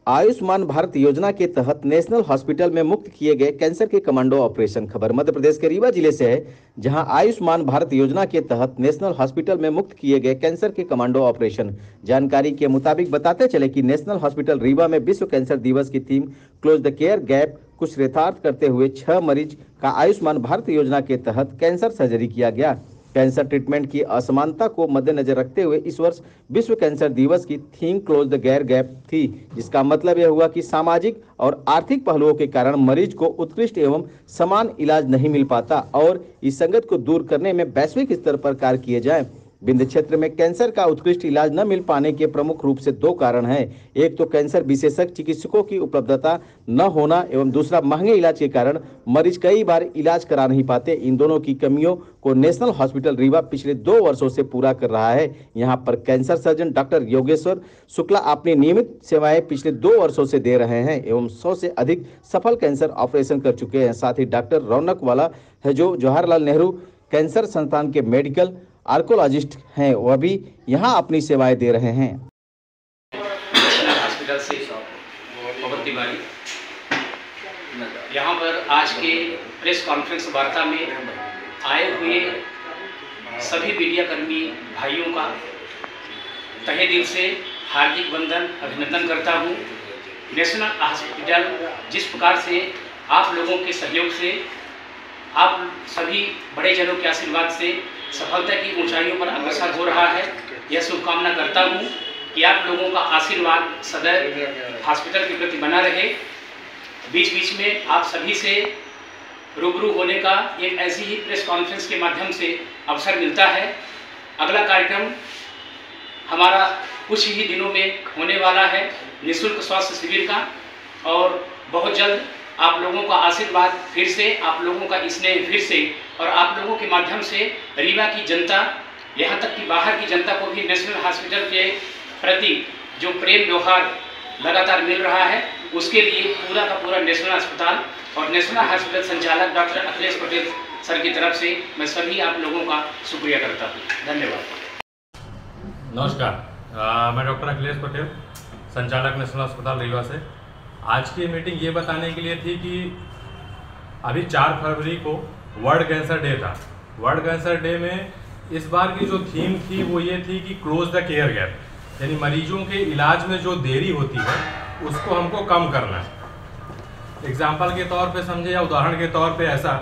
आयुष्मान भारत योजना के तहत नेशनल हॉस्पिटल में मुक्त किए गए कैंसर के कमांडो ऑपरेशन। खबर मध्य प्रदेश के रीवा जिले से है, जहां आयुष्मान भारत योजना के तहत नेशनल हॉस्पिटल में मुक्त किए गए कैंसर के कमांडो ऑपरेशन। जानकारी के मुताबिक बताते चले कि नेशनल हॉस्पिटल रीवा में विश्व कैंसर दिवस की theme close the care gap को चरितार्थ करते हुए 6 मरीज का आयुष्मान भारत योजना के तहत कैंसर सर्जरी किया गया। कैंसर ट्रीटमेंट की असमानता को मद्देनजर रखते हुए इस वर्ष विश्व कैंसर दिवस की theme close the care gap थी, जिसका मतलब यह हुआ कि सामाजिक और आर्थिक पहलुओं के कारण मरीज को उत्कृष्ट एवं समान इलाज नहीं मिल पाता और इस संकट को दूर करने में वैश्विक स्तर पर कार्य किए जाए। विंध्य क्षेत्र में कैंसर का उत्कृष्ट इलाज न मिल पाने के प्रमुख रूप से 2 कारण हैं। एक तो कैंसर विशेषज्ञ चिकित्सकों की उपलब्धता न होना एवं दूसरा महंगे इलाज के कारण मरीज कई बार इलाज करा नहीं पाते। इन दोनों की कमियों को नेशनल हॉस्पिटल रीवा पिछले 2 वर्षों से पूरा कर रहा है। यहां पर cancer surgeon doctor Yogeshwar Shukla अपनी नियमित सेवाएं पिछले 2 वर्षों से दे रहे हैं एवं 100 से अधिक सफल कैंसर ऑपरेशन कर चुके हैं। साथ ही डॉक्टर रौनक वाला है जो जवाहरलाल नेहरू कैंसर संस्थान के मेडिकल आर्कोलॉजिस्ट हैं, वह भी यहां अपनी सेवाएं दे रहे हैं। हॉस्पिटल से बहुत तिवारी यहाँ पर आज के प्रेस कॉन्फ्रेंस वार्ता में आए हुए सभी मीडिया कर्मी भाइयों का तहे दिल से हार्दिक वंदन अभिनंदन करता हूँ। नेशनल हॉस्पिटल जिस प्रकार से आप लोगों के सहयोग से, आप सभी बड़े जनों के आशीर्वाद से सफलता की ऊंचाइयों पर अग्रसर हो रहा है, यह शुभकामना करता हूं कि आप लोगों का आशीर्वाद सदैव हॉस्पिटल के प्रति बना रहे। बीच बीच में आप सभी से रूबरू होने का एक ऐसी ही प्रेस कॉन्फ्रेंस के माध्यम से अवसर मिलता है। अगला कार्यक्रम हमारा कुछ ही दिनों में होने वाला है निःशुल्क स्वास्थ्य शिविर का, और बहुत जल्द आप लोगों का आशीर्वाद फिर से, आप लोगों का स्नेह फिर से, और आप लोगों के माध्यम से रीवा की जनता, यहाँ तक कि बाहर की जनता को भी नेशनल हॉस्पिटल के प्रति जो प्रेम व्यवहार लगातार मिल रहा है, उसके लिए पूरा का पूरा नेशनल अस्पताल और नेशनल हॉस्पिटल संचालक डॉक्टर अखिलेश पटेल सर की तरफ से मैं सभी आप लोगों का शुक्रिया करता हूँ। धन्यवाद। नमस्कार, मैं डॉक्टर अखिलेश पटेल, संचालक नेशनल अस्पताल रीवा से। आज की मीटिंग ये बताने के लिए थी कि अभी 4 फरवरी को वर्ल्ड कैंसर डे था। वर्ल्ड कैंसर डे में इस बार की जो थीम थी वो ये थी कि क्लोज द केयर गैप, यानी मरीजों के इलाज में जो देरी होती है उसको हमको कम करना है। एग्जाम्पल के तौर पे समझे या उदाहरण के तौर पे ऐसा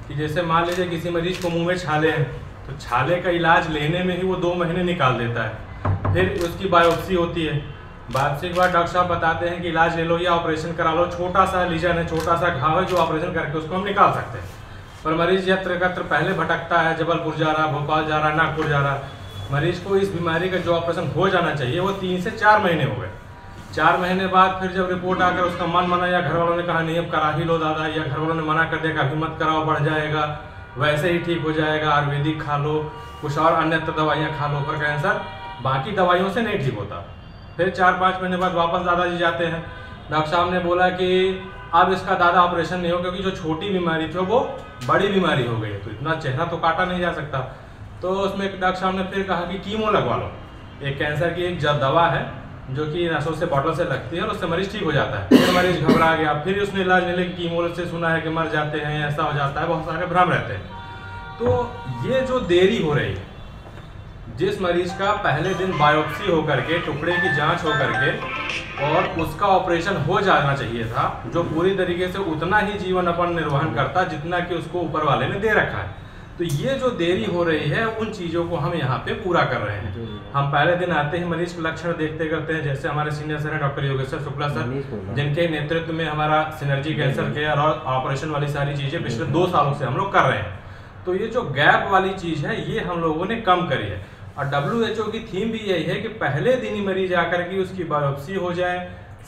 कि जैसे मान लीजिए किसी मरीज को मुंह में छाले हैं, तो छाले का इलाज लेने में ही वो 2 महीने निकाल देता है। फिर उसकी बायोप्सी होती है, बायोप्सी के बाद डॉक्टर साहब बताते हैं कि इलाज ले लो या ऑपरेशन करा लो। छोटा सा लीजन है, छोटा सा घाव है जो ऑपरेशन करके उसको हम निकाल सकते हैं, पर मरीज यत्र कत्र पहले भटकता है, जबलपुर जा रहा, भोपाल जा रहा, नागपुर जा रहा। मरीज को इस बीमारी का जो ऑपरेशन हो जाना चाहिए वो 3 से 4 महीने हो गए। 4 महीने बाद फिर जब रिपोर्ट आकर उसका मन मना, या घर वालों ने कहा नहीं अब करा ही लो दादा, या घर वालों ने मना कर दिया अभी मत कराओ बढ़ जाएगा, वैसे ही ठीक हो जाएगा, आयुर्वेदिक खा लो, कुछ और अन्यत्र दवाइयाँ खा लो, पर कैंसर बाकी दवाइयों से नहीं ठीक होता। फिर 4-5 महीने बाद वापस दादाजी जाते हैं, डॉक्टर साहब ने बोला कि अब इसका दादा ऑपरेशन नहीं हो, क्योंकि जो छोटी बीमारी थी वो बड़ी बीमारी हो गई, तो इतना चेहरा तो काटा नहीं जा सकता। तो उसमें डॉक्टर साहब ने फिर कहा कि कीमो लगवा लो। एक कैंसर की एक दवा है जो कि नसों से बॉटल से लगती है और उससे मरीज ठीक हो जाता है। फिर मरीज घबरा गया, फिर उसने इलाज नहीं लिया, कीमो से सुना है कि मर जाते हैं, ऐसा हो जाता है, बहुत सारे भ्रम रहते हैं। तो ये जो देरी हो रही है, जिस मरीज का पहले दिन बायोप्सी होकर के, टुकड़े की जांच होकर के और उसका ऑपरेशन हो जाना चाहिए था, जो पूरी तरीके से उतना ही जीवन अपन निर्वहन करता जितना कि उसको ऊपर वाले ने दे रखा है, तो ये जो देरी हो रही है उन चीज़ों को हम यहाँ पे पूरा कर रहे हैं। हम पहले दिन आते ही मरीज के लक्षण देखते करते हैं, जैसे हमारे सीनियर सर हैं डॉक्टर योगेश्वर शुक्ला सर, जिनके नेतृत्व में हमारा सिनर्जी कैंसर केयर और ऑपरेशन वाली सारी चीज़ें पिछले 2 सालों से हम लोग कर रहे हैं। तो ये जो गैप वाली चीज़ है ये हम लोगों ने कम करी है, और WHO की थीम भी यही है कि पहले दिन ही मरीज आकर के उसकी बायोप्सी हो जाए,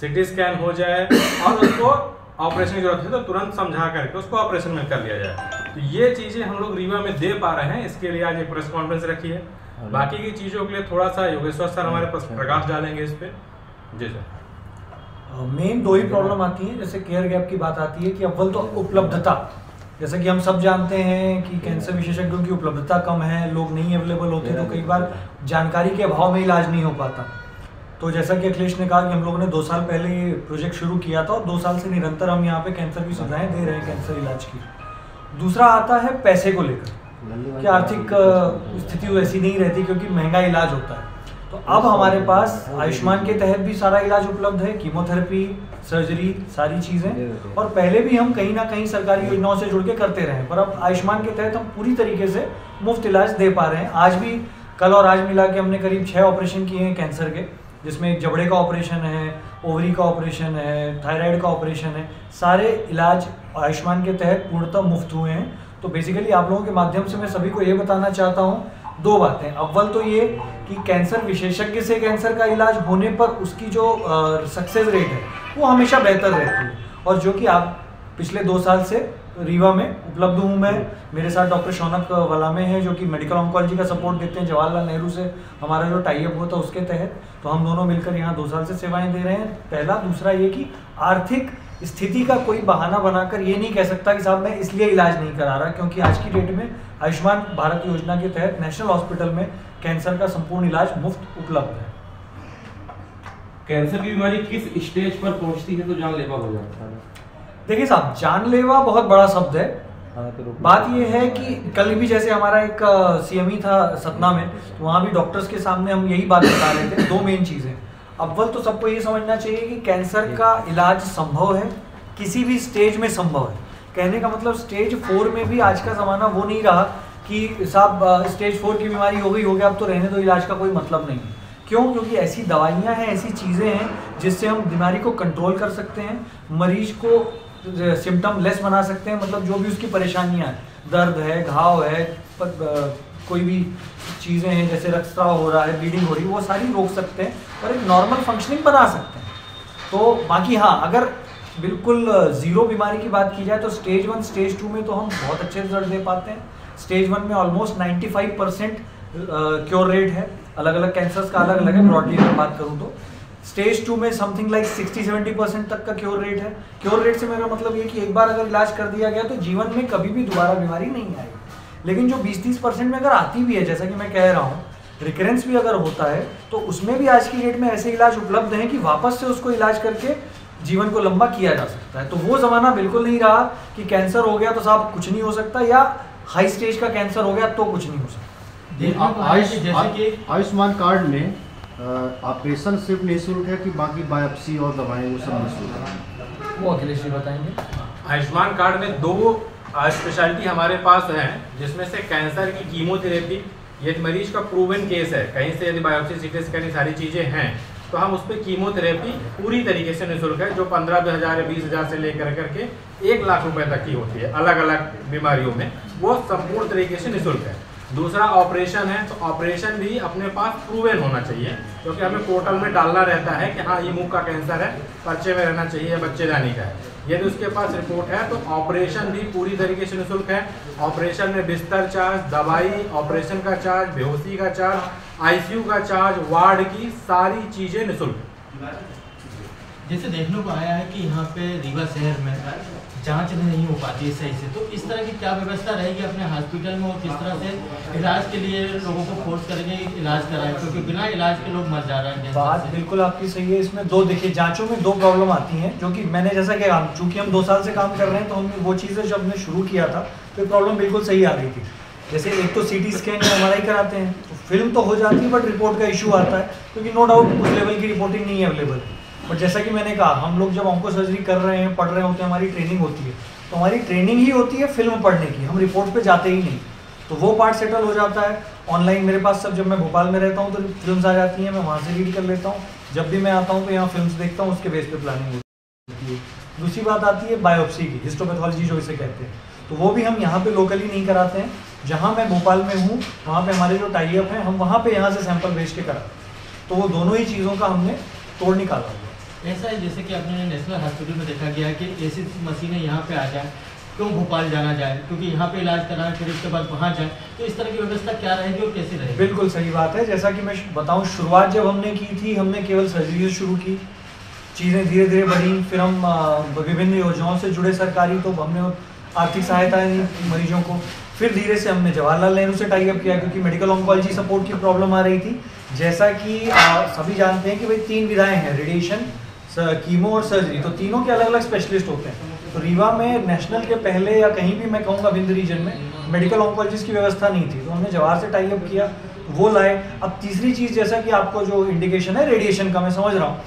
सिटी स्कैन हो जाए, और उसको ऑपरेशन की जरूरत है तो तुरंत समझा करके उसको ऑपरेशन में कर लिया जाए। तो ये चीज़ें हम लोग रीवा में दे पा रहे हैं, इसके लिए आज एक प्रेस कॉन्फ्रेंस रखी है। बाकी की चीज़ों के लिए थोड़ा सा योगेश्वर सर हमारे पास प्रकाश डालेंगे इस पे। जी सर। मेन 2 ही प्रॉब्लम आती है, जैसे केयर गैप की बात आती है कि अव्वल तो उपलब्धता, जैसा कि हम सब जानते हैं कि कैंसर विशेषज्ञों की उपलब्धता कम है, लोग नहीं अवेलेबल होते, तो कई बार जानकारी के अभाव में इलाज नहीं हो पाता। तो जैसा कि अखिलेश ने कहा कि हम लोगों ने 2 साल पहले ये प्रोजेक्ट शुरू किया था और 2 साल से निरंतर हम यहाँ पे कैंसर की सुविधाएं दे रहे हैं कैंसर इलाज की। दूसरा आता है पैसे को लेकर कि आर्थिक स्थिति वैसी नहीं रहती क्योंकि महंगा इलाज होता है। तो अब हमारे पास आयुष्मान के तहत भी सारा इलाज उपलब्ध है, कीमोथेरेपी, सर्जरी, सारी चीज़ें। और पहले भी हम कहीं ना कहीं सरकारी योजनाओं से जुड़ के करते रहे, पर अब आयुष्मान के तहत हम पूरी तरीके से मुफ्त इलाज दे पा रहे हैं। आज भी कल और आज मिला के हमने करीब 6 ऑपरेशन किए हैं कैंसर के, जिसमें एक जबड़े का ऑपरेशन है, ओवरी का ऑपरेशन है, थायराइड का ऑपरेशन है। सारे इलाज आयुष्मान के तहत पूर्णतः मुफ्त हुए हैं। तो बेसिकली आप लोगों के माध्यम से मैं सभी को ये बताना चाहता हूँ 2 बातें। अव्वल तो ये कि कैंसर विशेषज्ञ से कैंसर का इलाज होने पर उसकी जो सक्सेस रेट है वो हमेशा बेहतर रहती है, और जो कि आप पिछले 2 साल से रीवा में उपलब्ध हूँ मैं। मेरे साथ डॉक्टर शौनक वलामे हैं जो कि मेडिकल ऑन्कोलॉजी का सपोर्ट देते हैं, जवाहरलाल नेहरू से हमारा जो टाई अप होता है उसके तहत। तो हम दोनों मिलकर यहाँ 2 साल से सेवाएं दे रहे हैं, पहला। दूसरा ये कि आर्थिक स्थिति का कोई बहाना बनाकर ये नहीं कह सकता कि साहब मैं इसलिए इलाज नहीं करा रहा, क्योंकि आज की डेट में आयुष्मान भारत योजना के तहत नेशनल हॉस्पिटल में कैंसर का संपूर्ण इलाज मुफ्त उपलब्ध है। कैंसर की बीमारी किस स्टेज पर पहुंचती है तो जानलेवा हो जाता है? देखिए साहब, जानलेवा बहुत बड़ा शब्द है। बात यह है कि कल भी जैसे हमारा एक CME था सतना में, तो वहाँ भी डॉक्टर्स के सामने हम यही बात बता रहे थे। 2 मेन चीज़ें। अव्वल तो सबको ये समझना चाहिए कि कैंसर का इलाज संभव है, किसी भी स्टेज में संभव है। कहने का मतलब स्टेज 4 में भी आज का ज़माना वो नहीं रहा कि साहब स्टेज 4 की बीमारी हो गई अब तो रहने दो, इलाज का कोई मतलब नहीं है। क्यों? क्योंकि ऐसी दवाइयाँ हैं, ऐसी चीज़ें हैं जिससे हम बीमारी को कंट्रोल कर सकते हैं, मरीज को सिम्टम लेस बना सकते हैं। मतलब जो भी उसकी परेशानियाँ हैं, दर्द है, घाव है, कोई भी चीज़ें हैं जैसे रक्तस्राव हो रहा है, ब्लीडिंग हो रही है, वो सारी रोक सकते हैं और एक नॉर्मल फंक्शनिंग बना सकते हैं। तो बाकी हाँ, अगर बिल्कुल ज़ीरो बीमारी की बात की जाए तो स्टेज 1 स्टेज 2 में तो हम बहुत अच्छे रिजल्ट दे पाते हैं। स्टेज 1 में ऑलमोस्ट 95% क्योर रेट है। अलग अलग कैंसर्स का अलग अलग है, ब्रॉडली अगर बात करूँ तो। स्टेज 2 में समथिंग लाइक 60-70% तक का क्योर रेट है। क्योर रेट से मेरा मतलब ये कि एक बार अगर इलाज कर दिया गया तो जीवन में कभी भी दोबारा बीमारी नहीं आएगी। लेकिन जो 20-30% में अगर आती भी है, जैसा कि मैं कह रहा हूँ, रिकरेंस भी अगर होता है, तो उसमें भी आज की डेट में ऐसे इलाज उपलब्ध हैं कि वापस से उसको इलाज करके जीवन को लंबा किया जा सकता है। तो वो ज़माना बिल्कुल नहीं रहा कि कैंसर हो गया तो साहब कुछ नहीं हो सकता, या हाई स्टेज का कैंसर हो गया तो कुछ नहीं हो सकता। आयुष्मान कार्ड में ऑपरेशन सिर्फ निःशुल्क है कि बाकी बायोप्सी और दवाएं वो सब निःशुल्क है? वो अखिलेश जी बताएंगे। आयुष्मान कार्ड में 2 स्पेशलिटी हमारे पास हैं, जिसमें से कैंसर की कीमोथेरेपी, ये मरीज का प्रूवन केस है, कहीं से यदि बायोप्सी, सीटी स्कैन, सारी चीज़ें हैं तो हम उस पर कीमोथेरेपी पूरी तरीके से निःशुल्क है, जो 15,000 या 20,000 से लेकर करके 1 लाख रुपए तक की होती है अलग अलग बीमारियों में, वो संपूर्ण तरीके से निःशुल्क है। दूसरा ऑपरेशन है, तो ऑपरेशन भी अपने पास प्रूवन होना चाहिए, क्योंकि हमें पोर्टल में डालना रहता है कि हाँ ये मुंह का कैंसर है, पर्चे में रहना चाहिए या बच्चेदानी का है। यदि उसके पास रिपोर्ट है तो ऑपरेशन भी पूरी तरीके से निःशुल्क है। ऑपरेशन में बिस्तर चार्ज, दवाई, ऑपरेशन का चार्ज, बेहोशी का चार्ज, ICU का चार्ज, वार्ड की सारी चीज़ें निःशुल्क। जैसे देखने को आया है कि यहाँ पे रीवा शहर में जांच नहीं हो पाती है सही से, तो इस तरह की क्या व्यवस्था रहेगी अपने हॉस्पिटल में और किस तरह से इलाज के लिए लोगों को फोर्स करेंगे इलाज कराएं, क्योंकि बिना इलाज के लोग मर जा रहे हैं? बात बिल्कुल आपकी सही है। इसमें 2 देखिए, जांचों में 2 प्रॉब्लम आती हैं, जो कि मैंने जैसा कि चूंकि हम 2 साल से काम कर रहे हैं तो हमने वो चीज़ें जब हमने शुरू किया था तो प्रॉब्लम बिल्कुल सही आ रही थी। जैसे एक तो CT स्कैन या MRI कराते हैं तो फिल्म तो हो जाती है, बट रिपोर्ट का इशू आता है, क्योंकि नो डाउट उस लेवल की रिपोर्टिंग नहीं है अवेलेबल। बट जैसा कि मैंने कहा, हम लोग जब ऑन्को सर्जरी कर रहे हैं, पढ़ रहे होते हैं, हमारी ट्रेनिंग होती है, तो हमारी ट्रेनिंग ही होती है फिल्म पढ़ने की, हम रिपोर्ट पे जाते ही नहीं। तो वो पार्ट सेटल हो जाता है ऑनलाइन मेरे पास सब। जब मैं भोपाल में रहता हूँ तो फिल्म्स आ जाती हैं, मैं वहाँ से रीड कर लेता हूँ। जब भी मैं आता हूँ तो यहाँ फिल्म्स देखता हूँ, उसके बेस पे प्लानिंग होती है। दूसरी बात आती है बायोप्सी की, हिस्टोपैथोलॉजी जो इसे कहते हैं, तो वो भी हम यहाँ पे लोकली नहीं कराते हैं। जहाँ मैं भोपाल में हूँ वहाँ पे हमारे जो टाई अप हैं, हम वहाँ पे यहाँ से सैंपल भेज के कराते हैं। तो वो दोनों ही चीज़ों का हमने तोड़ निकाला हुआ। ऐसा है जैसे कि अपने नेशनल हॉस्पिटल में देखा गया है कि ऐसी मशीनें यहाँ पे आ जाए, क्यों भोपाल जाना जाए, क्योंकि यहाँ पे इलाज कराएं फिर उसके बाद वहाँ जाए, तो इस तरह की व्यवस्था क्या रहेगी और कैसे रहेगी? बिल्कुल सही बात है। जैसा कि मैं बताऊँ, शुरुआत जब हमने की थी, हमने केवल सर्जरी से शुरू की, चीज़ें धीरे धीरे बढ़ी, फिर हम विभिन्न योजनाओं से जुड़े सरकारी, तो हमने आर्थिक सहायता नहीं मरीजों को। फिर धीरे से हमने जवाहरलाल नेहरू से टाई अप किया क्योंकि मेडिकल ऑन्कोलॉजी सपोर्ट की प्रॉब्लम आ रही थी। जैसा कि सभी जानते हैं कि भाई 3 विधाएं हैं, रेडिएशन, कीमो और सर्जरी, तो तीनों के अलग अलग स्पेशलिस्ट होते हैं। तो रीवा में नेशनल के पहले या कहीं भी मैं कहूँगा विंध्य रीजन में मेडिकल ऑन्कोलॉजिस्ट की व्यवस्था नहीं थी, तो हमने जवाहर से टाई अप किया, वो लाए। अब तीसरी चीज़, जैसा कि आपको जो इंडिकेशन है रेडिएशन का, मैं समझ रहा हूँ,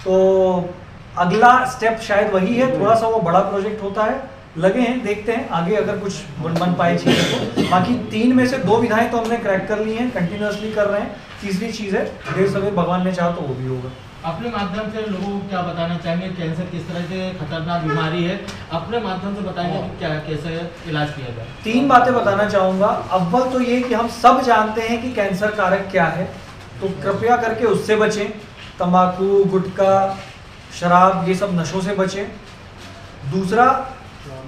तो अगला स्टेप शायद वही है। थोड़ा सा वो बड़ा प्रोजेक्ट होता है, लगे हैं, देखते हैं आगे अगर कुछ बन पाए चीज़ें तो। बाकी 3 में से 2 विधाएं तो हमने क्रैक कर ली हैं, कंटिन्यूसली कर रहे हैं। तीसरी चीज़ है देर सवेर भगवान ने चाहा तो वो भी होगा। अपने माध्यम से लोगों को क्या बताना चाहेंगे, कैंसर किस तरह से खतरनाक बीमारी है, अपने माध्यम से बताएंगे कि क्या कैसे इलाज किया जाए। 3 बातें बताना चाहूँगा। अव्वल तो ये कि हम सब जानते हैं कि कैंसर कारक क्या है, तो कृपया करके उससे बचें। तंबाकू, गुटखा, शराब, ये सब नशों से बचें। दूसरा,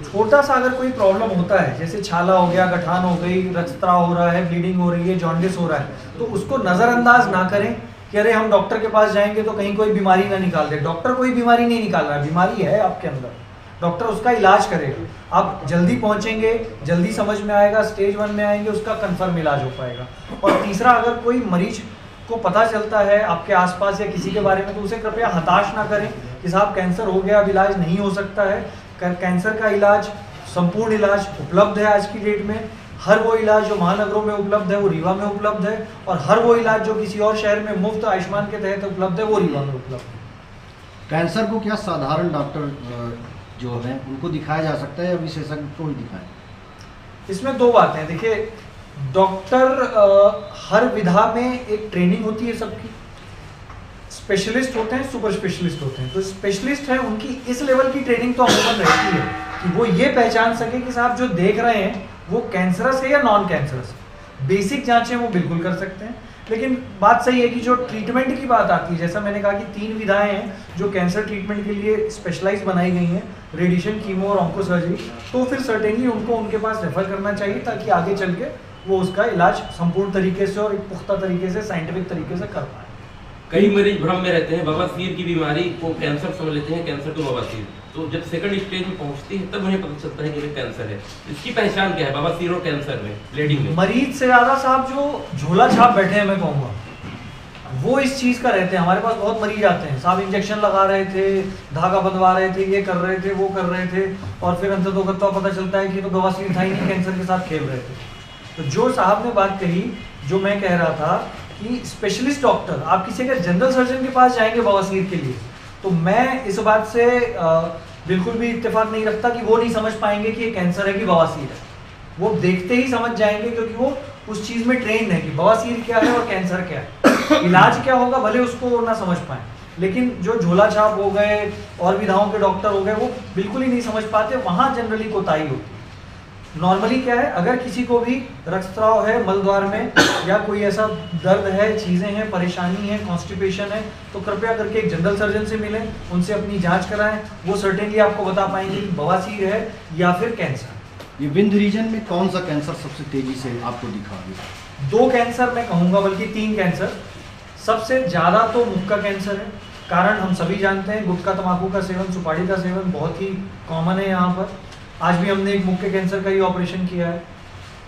छोटा सा अगर कोई प्रॉब्लम होता है, जैसे छाला हो गया, गठान हो गई, रक्तस्राव हो रहा है, ब्लीडिंग हो रही है, जॉन्डिस हो रहा है, तो उसको नज़रअंदाज ना करें कि अरे हम डॉक्टर के पास जाएंगे तो कहीं कोई बीमारी ना निकाल दे। डॉक्टर कोई बीमारी नहीं निकाल रहा है, बीमारी है आपके अंदर, डॉक्टर उसका इलाज करेगा। आप जल्दी पहुंचेंगे, जल्दी समझ में आएगा, स्टेज 1 में आएंगे, उसका कंफर्म इलाज हो पाएगा। और तीसरा, अगर कोई मरीज को पता चलता है आपके आसपास या किसी के बारे में, तो उसे कृपया हताश ना करें कि साहब कैंसर हो गया, अब इलाज नहीं हो सकता है। कैंसर का इलाज, संपूर्ण इलाज उपलब्ध है आज की डेट में। हर वो इलाज जो महानगरों में उपलब्ध है वो रीवा में उपलब्ध है, और हर वो इलाज जो किसी और शहर में मुफ्त आयुष्मान के तहत उपलब्ध है वो रीवा में उपलब्ध है। कैंसर को क्या साधारण डॉक्टर जो हैं उनको दिखाया जा सकता है या विशेषज्ञ को ही दिखाएं? इसमें 2 बातें हैं। देखिए, डॉक्टर हर विधा में एक ट्रेनिंग होती है सबकी। स्पेशलिस्ट होते हैं, सुपर स्पेशलिस्ट होते हैं। तो स्पेशलिस्ट हैं, उनकी इस लेवल की ट्रेनिंग तो अमूमन रहती है कि वो ये पहचान सके कि साहब जो देख रहे हैं वो कैंसरस है या नॉन कैंसरस। बेसिक जांचें वो बिल्कुल कर सकते हैं। लेकिन बात सही है कि जो ट्रीटमेंट की बात आती है, जैसा मैंने कहा कि 3 विधाएं हैं जो कैंसर ट्रीटमेंट के लिए स्पेशलाइज बनाई गई हैं, रेडिएशन, कीमो और ऑन्को सर्जरी, तो फिर सर्टेनली उनको उनके पास रेफर करना चाहिए ताकि आगे चल के वो उसका इलाज संपूर्ण तरीके से और एक पुख्ता तरीके से, साइंटिफिक तरीके से कर पाए। कई मरीज भ्रम में रहते हैं, बवासीर की बीमारी को कैंसर समझ लेते हैं, कैंसर को बवासीर, तो जब सेकंड स्टेज में पहुंचती है तब उन्हें पता चलता है कि ये कैंसर है। इसकी पहचान क्या है बवासीर और कैंसर में, लेडी में? मरीज से ज़्यादा साहब जो झोला छाप बैठे हैं, मैं कहूँगा वो इस चीज़ का रहते हैं। हमारे पास बहुत मरीज आते हैं, साहब इंजेक्शन लगा रहे थे, धागा बंधवा रहे थे, ये कर रहे थे, वो कर रहे थे, और फिर अंततोगत्वा पता चलता है कि तो बवासीर था ही नहीं, कैंसर के साथ खेल रहे थे। तो जो साहब ने बात कही, जो मैं कह रहा था कि स्पेशलिस्ट डॉक्टर, आप किसी अगर जनरल सर्जन के पास जाएंगे बवासीर के लिए, तो मैं इस बात से बिल्कुल भी इत्तेफाक नहीं रखता कि वो नहीं समझ पाएंगे कि ये कैंसर है कि बवासीर है। वो देखते ही समझ जाएंगे, क्योंकि वो उस चीज़ में ट्रेंड है कि बवासीर क्या है और कैंसर क्या है, इलाज क्या होगा भले उसको ना समझ पाए। लेकिन जो झोला छाप हो गए और विधाओं के डॉक्टर हो गए, वो बिल्कुल ही नहीं समझ पाते, वहाँ जनरली कोताही होती है। नॉर्मली क्या है, अगर किसी को भी रक्तस्राव है मलद्वार में, या कोई ऐसा दर्द है, चीज़ें हैं, परेशानी है, कॉन्स्टिपेशन है, तो कृपया करके एक जनरल सर्जन से मिलें, उनसे अपनी जांच कराएं। वो सर्टेनली आपको बता पाएंगे कि बवासीर है या फिर कैंसर। ये विंध्य रीजन में कौन सा कैंसर सबसे तेजी से आपको दिखा दिया? 2 कैंसर मैं कहूँगा, बल्कि 3 कैंसर। सबसे ज़्यादा तो मुख का कैंसर है, कारण हम सभी जानते हैं, गुटखा, तम्बाकू का सेवन, सुपारी का सेवन बहुत ही कॉमन है यहाँ पर। आज भी हमने एक मुंह के कैंसर का ही ऑपरेशन किया है।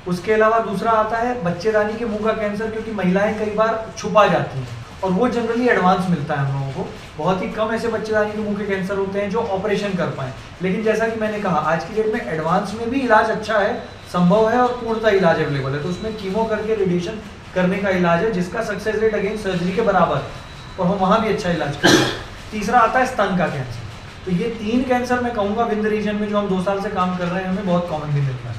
उसके अलावा दूसरा आता है बच्चेदानी के मुंह का कैंसर, क्योंकि महिलाएं कई बार छुपा जाती हैं और वो जनरली एडवांस मिलता है हम लोगों को। बहुत ही कम ऐसे बच्चेदानी के मुंह के कैंसर होते हैं जो ऑपरेशन कर पाएँ। लेकिन जैसा कि मैंने कहा, आज की डेट में एडवांस में भी इलाज अच्छा है, संभव है, और पूर्णतः इलाज अवेलेबल है। तो उसमें कीमो करके रेडिएशन करने का इलाज है, जिसका सक्सेस रेट अगेन सर्जरी के बराबर है, और हम वहाँ भी अच्छा इलाज करते हैं। तीसरा आता है स्तन का कैंसर। तो ये 3 कैंसर मैं कहूँगा विंध्य रीजन में जो हम 2 साल से काम कर रहे हैं, हमें बहुत कॉमन भी मिलता है।